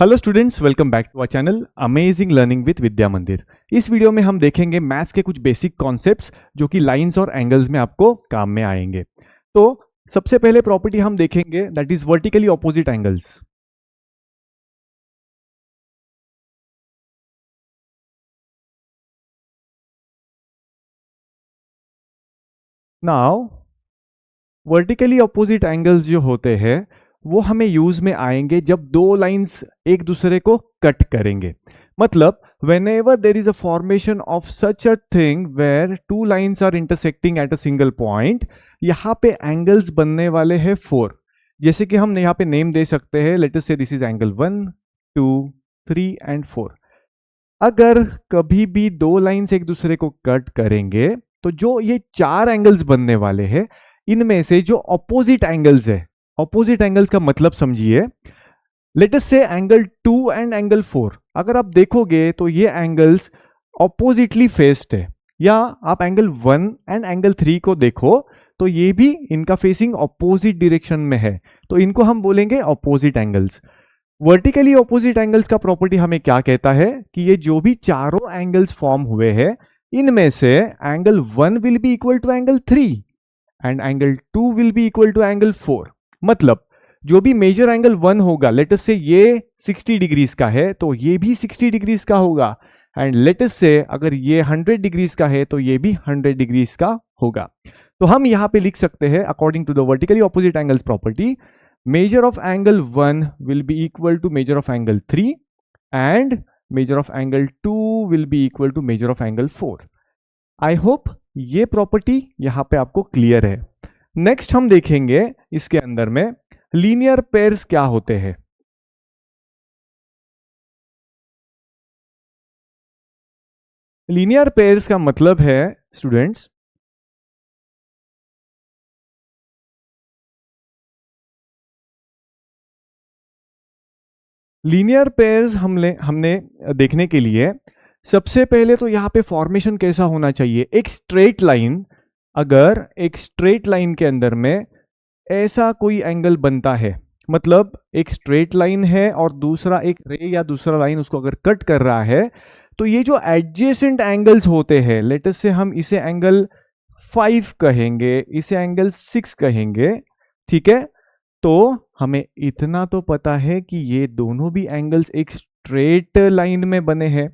Hello students, welcome back to our channel amazing learning with Vidya Mandir. इस video में हम देखेंगे मैथ्स के कुछ बेसिक कॉन्सेप्ट्स जो कि लाइंस और एंगल्स में आपको काम में आएंगे। तो सबसे पहले प्रॉपर्टी हम देखेंगे that is vertically opposite angles. Now vertically opposite angles जो होते हैं वो हमें यूज में आएंगे जब दो लाइंस एक दूसरे को कट करेंगे। मतलब whenever there is a formation of such a thing where two lines are intersecting at a single point, यहाँ पे एंगल्स बनने वाले हैं 4। जैसे कि हम यहाँ पे नेम दे सकते हैं, late us say this is angle 1, 2, 3 and 4। अगर कभी भी दो लाइंस एक दूसरे को कट करेंगे तो जो ये चार एंगल्स बनने वाले हैं इनमें से जो ऑपोजिट एंगल्स है, ऑपोजिट एंगल्स का मतलब समझिए, लेट अस से एंगल 2 एंड एंगल 4, अगर आप देखोगे तो ये एंगल्स ऑपोजिटली फेस्ड है। या आप एंगल 1 एंड एंगल 3 को देखो तो ये भी इनका फेसिंग ऑपोजिट डायरेक्शन में है, तो इनको हम बोलेंगे opposite angles. Vertically opposite angles का प्रॉपर्टी हमें क्या कहता है कि ये जो भी चारों एंगल्स फॉर्म हुए हैं इनमें से angle 1 will be equal to angle 3 and angle 2 will be equal to angle 4। मतलब जो भी मेजर एंगल 1 होगा, लेट अस से ये 60 डिग्रीज का है तो ये भी 60 डिग्रीज का होगा, एंड लेट अस से अगर ये 100 डिग्रीज का है तो ये भी 100 डिग्रीज का होगा। तो हम यहां पे लिख सकते हैं according to the vertically opposite angles property, measure of angle 1 will be equal to measure of angle 3 and measure of angle 2 will be equal to measure of angle 4। I hope ये प्रॉपर्टी यहां पे आपको clear है। Next हम देखेंगे इसके अंदर में लीनियर पेयर्स क्या होते हैं। लीनियर पेयर्स का मतलब है स्टूडेंट्स, लीनियर पेयर्स हमने देखने के लिए सबसे पहले तो यहाँ पे फॉर्मेशन कैसा होना चाहिए। एक स्ट्रेट लाइन, अगर एक स्ट्रेट लाइन के अंदर में ऐसा कोई एंगल बनता है, मतलब एक स्ट्रेट लाइन है और दूसरा एक रे या दूसरा लाइन उसको अगर कट कर रहा है, तो ये जो एडजेसेंट एंगल्स होते हैं, लेट अस से हम इसे एंगल 5 कहेंगे, इसे एंगल 6 कहेंगे, ठीक है। तो हमें इतना तो पता है कि ये दोनों भी एंगल्स एक स्ट्रेट लाइन में बने हैं,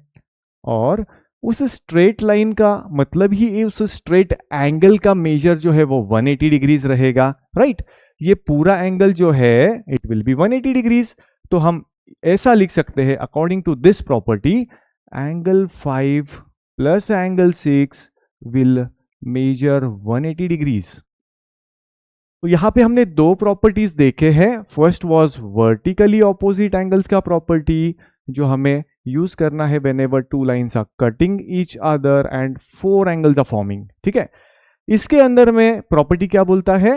और उस स्ट्रेट लाइन का मतलब ही उस स्ट्रेट एंगल का मेजर जो है वो 180 डिग्रीज रहेगा, राइट। ये पूरा एंगल जो है इट विल बी 180 डिग्रीज। तो हम ऐसा लिख सकते हैं according to this property, angle 5 plus angle 6 will measure 180 degrees. तो यहां पे हमने दो प्रॉपर्टीज देखे हैं। First was vertically opposite angles का प्रॉपर्टी जो हमें यूज करना है whenever two lines are cutting each other and 4 angles are forming, ठीक है। इसके अंदर में प्रॉपर्टी क्या बोलता है,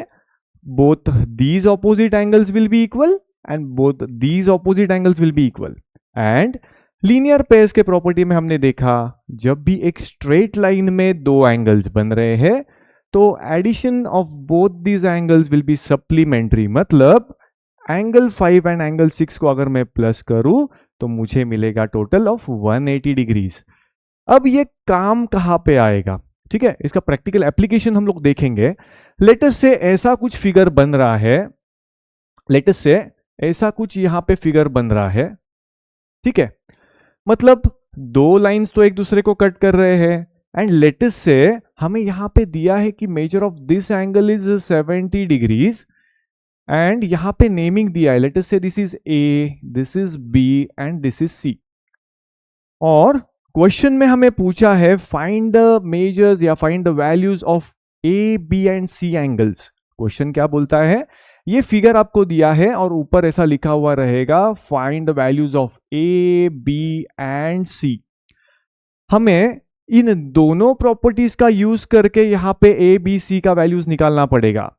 both these opposite angles will be equal and both these opposite angles will be equal. And linear pairs के प्रॉपर्टी में हमने देखा जब भी एक स्ट्रेट लाइन में दो एंगल्स बन रहे हैं तो addition of both these angles will be supplementary. मतलब एंगल 5 एंड एंगल 6 को अगर मैं प्लस करूं तो मुझे मिलेगा टोटल ऑफ 180 डिग्रीज। अब ये काम कहां पे आएगा, ठीक है, इसका प्रैक्टिकल एप्लीकेशन हम लोग देखेंगे। लेटस से ऐसा कुछ फिगर बन रहा है, लेटस से ऐसा कुछ यहां पे फिगर बन रहा है, ठीक है। मतलब दो लाइंस तो एक दूसरे को कट कर रहे हैं, एंड लेटस से हमें यहां पे दिया है कि measure of this angle is 70 degrees, and यहां पे नेमिंग दिया है, let's say this is A, this is B and this is C. और क्वेश्चन में हमें पूछा है फाइंड द मेजर्स या find the values of A, B and C angles. Question क्या बोलता है, ये फिगर आपको दिया है और ऊपर ऐसा लिखा हुआ रहेगा find the values of A, B and C. हमें इन दोनों प्रॉपर्टीज का यूज करके यहां पे ए, बी, सी का वैल्यूज निकालना पड़ेगा।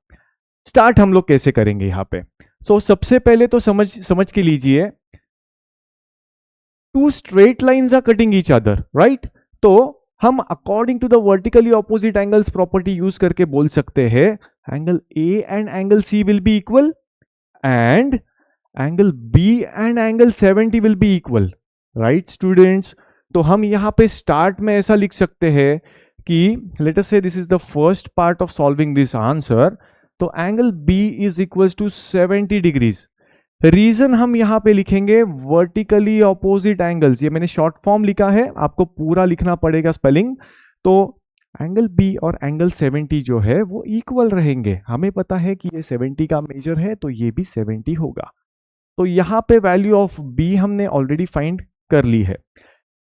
स्टार्ट हम लोग कैसे करेंगे यहां पे, तो सबसे पहले तो समझ के लीजिए, two straight lines are cutting each other, right. तो हम according to the vertically opposite angles property use करके बोल सकते हैं angle A and angle C will be equal, and angle B and angle 70 will be equal, right students. तो हम यहाँ पे स्टार्ट में ऐसा लिख सकते हैं कि let us say this is the first part of solving this answer. तो angle B is equals to 70 degrees. Reason हम यहाँ पे लिखेंगे वर्टिकली ऑपोजिट एंगल्स, ये मैंने शॉर्ट फॉर्म लिखा है, आपको पूरा लिखना पड़ेगा स्पेलिंग। तो एंगल बी और एंगल 70 जो है वो इक्वल रहेंगे। हमें पता है कि ये 70 का मेजर है तो ये भी 70 होगा। तो यहाँ पे वैल्यू ऑफ बी हमने ऑलरेडी फाइंड कर ली है।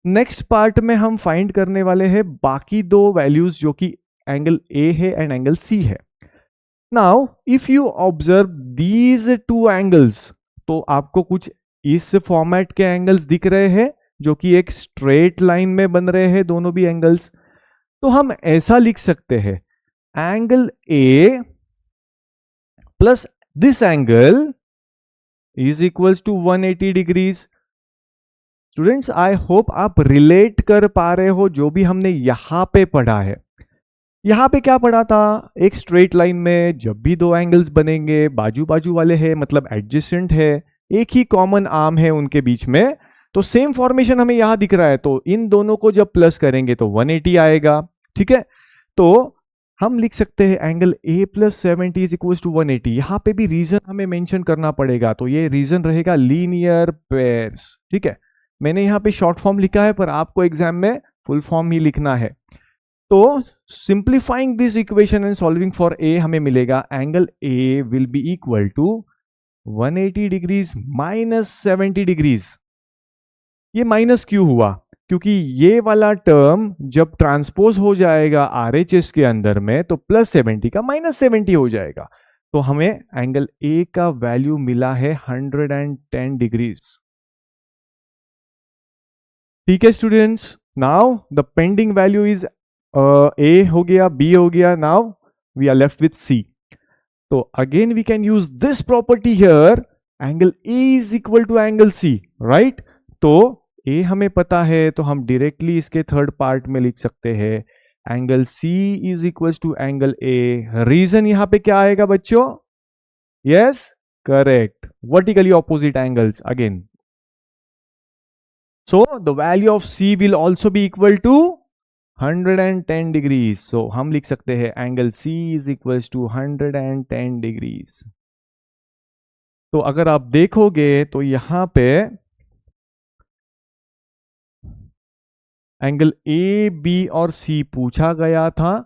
नेक्स्ट पार्ट में हम फाइंड करने वाले हैं बाकी दो वैल्यूज जो कि एंगल ए है एंड एंगल सी है। Now if you observe these two angles, तो आपको कुछ इस फॉर्मेट के एंगल्स दिख रहे हैं जो कि एक स्ट्रेट लाइन में बन रहे हैं दोनों भी एंगल्स। तो हम ऐसा लिख सकते हैं angle A plus this angle is equals to 180 degrees. Students I hope आप रिलेट कर पा रहे हो जो भी हमने यहां पे पढ़ा है। यहां पे क्या पढ़ा था, एक स्ट्रेट लाइन में जब भी दो एंगल्स बनेंगे बाजू बाजू वाले हैं, मतलब एडजेसेंट है, एक ही कॉमन आर्म है उनके बीच में, तो सेम फॉर्मेशन हमें यहां दिख रहा है। तो इन दोनों को जब प्लस करेंगे तो 180 आएगा, ठीक है। तो हम लिख सकते हैं angle A plus 70 is equal to 180। यहां पे भी रीजन हमें मेंशन करना पड़ेगा, तो ये रीजन रहेगा लीनियर पेयर्स, ठीक है। मैंने यहाँ पे शॉर्ट फॉर्म लिखा है पर आपको एग्जाम में फुल फॉर्म ही लिखना है। तो simplifying this equation and solving for A हमें मिलेगा angle A will be equal to 180 degrees minus 70 degrees. ये माइनस क्यों हुआ, क्योंकि ये वाला टर्म जब ट्रांसपोज हो जाएगा आरएचएस के अंदर में तो प्लस 70 का माइनस 70 हो जाएगा। तो हमें एंगल ए का वैल्यू मिला है 110 डिग्रीज। ठीक है students, now the pending value is A हो गया, बी हो गया, now we are left with C. तो again we can use this property here, angle A is equal to angle C, right. तो ए हमें पता है तो हम डायरेक्टली इसके थर्ड पार्ट में लिख सकते हैं angle C is equal to angle A. Reason यहां पे क्या आएगा बच्चों, yes correct, vertically opposite angles again. So the value of C will also be equal to 110 degrees. So हम लिख सकते हैं angle C is equals to 110 degrees. तो अगर आप देखोगे तो यहां पे एंगल A, B और C पूछा गया था,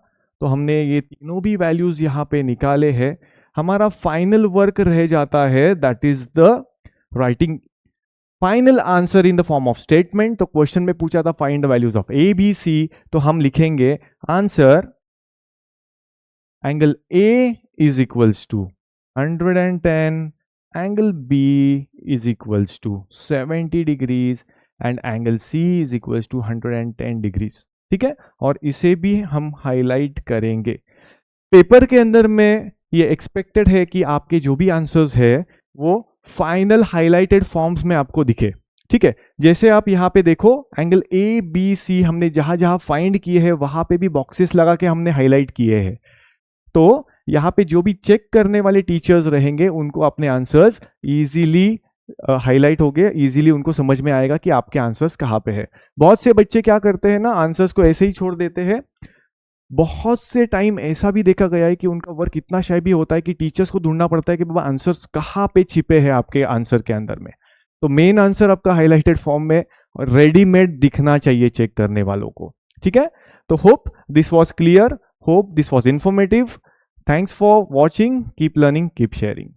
तो हमने ये तीनों भी वैल्यूज यहां पे निकाले हैं। हमारा फाइनल वर्क रह जाता है that is the writing final answer in the form of statement. तो क्वेश्चन में पूछा था find the values of A B C, तो हम लिखेंगे answer angle A is equals to 110, angle B is equals to 70 degrees and angle C is equals to 110 degrees, ठीक है। और इसे भी हम हाईलाइट करेंगे। पेपर के अंदर में ये एक्सपेक्टेड है कि आपके जो भी आंसर्स है वो फाइनल हाइलाइटेड फॉर्म्स में आपको दिखे, ठीक है। जैसे आप यहाँ पे देखो एंगल ए बी सी हमने जहां जहां फाइंड किए हैं वहां पे भी बॉक्सेस लगा के हमने हाईलाइट किए हैं। तो यहाँ पे जो भी चेक करने वाले टीचर्स रहेंगे उनको अपने आंसर्स इजीली हाईलाइट हो गए, इजीली उनको समझ में आएगा कि आपके आंसर्स कहाँ पे है। बहुत से बच्चे क्या करते हैं ना, आंसर्स को ऐसे ही छोड़ देते हैं। बहुत से टाइम ऐसा भी देखा गया है कि उनका वर्क इतना शाय भी होता है कि टीचर्स को ढूंढना पड़ता है कि बाबा आंसर्स कहाँ पे छिपे हैं आपके आंसर के अंदर में। तो मेन आंसर आपका हाईलाइटेड फॉर्म में रेडीमेड दिखना चाहिए चेक करने वालों को, ठीक है। तो hope this was clear, hope this was informative. Thanks for watching, keep learning, keep sharing.